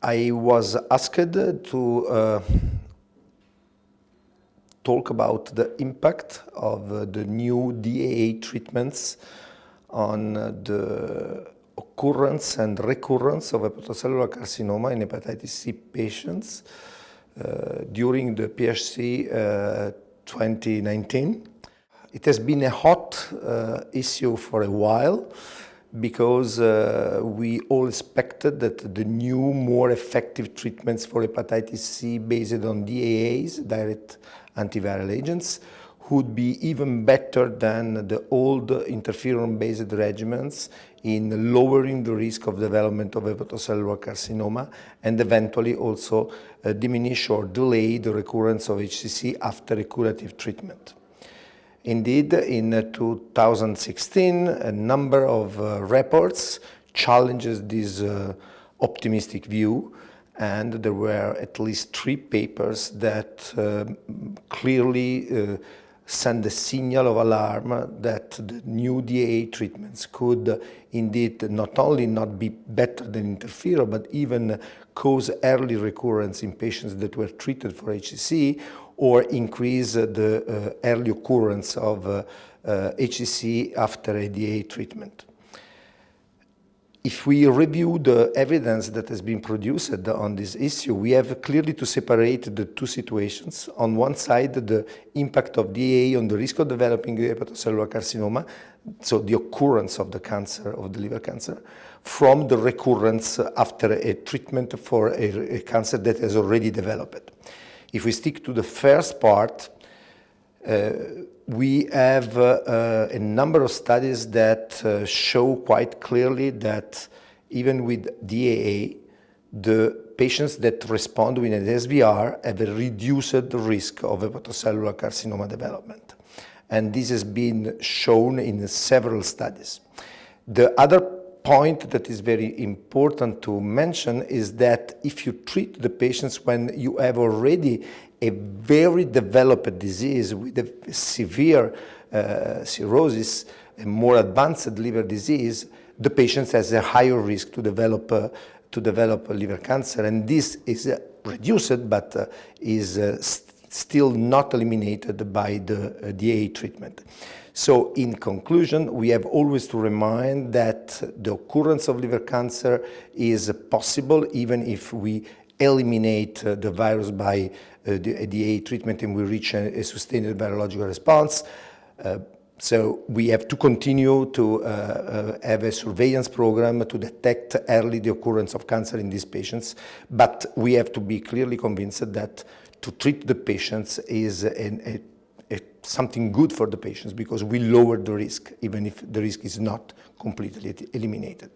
I was asked to talk about the impact of the new DAA treatments on the occurrence and recurrence of hepatocellular carcinoma in hepatitis C patients during the PHC 2019. It has been a hot issue for a while because we all expected that the new, more effective treatments for hepatitis C based on DAAs, direct antiviral agents, would be even better than the old interferon-based regimens in lowering the risk of development of hepatocellular carcinoma and eventually also diminish or delay the recurrence of HCC after a curative treatment. Indeed, in 2016, a number of reports challenges this optimistic view, and there were at least 3 papers that clearly send a signal of alarm that the new DAA treatments could indeed not only not be better than interferon, but even cause early recurrence in patients that were treated for HCC or increase the early occurrence of HCC after a DAA treatment. If we review the evidence that has been produced on this issue, we have clearly to separate the two situations. On one side, the impact of DAA on the risk of developing hepatocellular carcinoma, so the occurrence of the cancer, of the liver cancer, from the recurrence after a treatment for a cancer that has already developed. If we stick to the first part, we have a number of studies that show quite clearly that even with DAA, the patients that respond with an SVR have a reduced risk of hepatocellular carcinoma development. And this has been shown in several studies. The other point that is very important to mention is that if you treat the patients when you have already a very developed disease with a severe cirrhosis, a more advanced liver disease, the patient has a higher risk to develop liver cancer, and this is reduced but is still not eliminated by the DAA treatment. So in conclusion, we have always to remind that the occurrence of liver cancer is possible even if we eliminate the virus by the DAA treatment and we reach a sustained virological response. So we have to continue to have a surveillance program to detect early the occurrence of cancer in these patients, but we have to be clearly convinced that to treat the patients is something good for the patients because we lower the risk, even if the risk is not completely eliminated.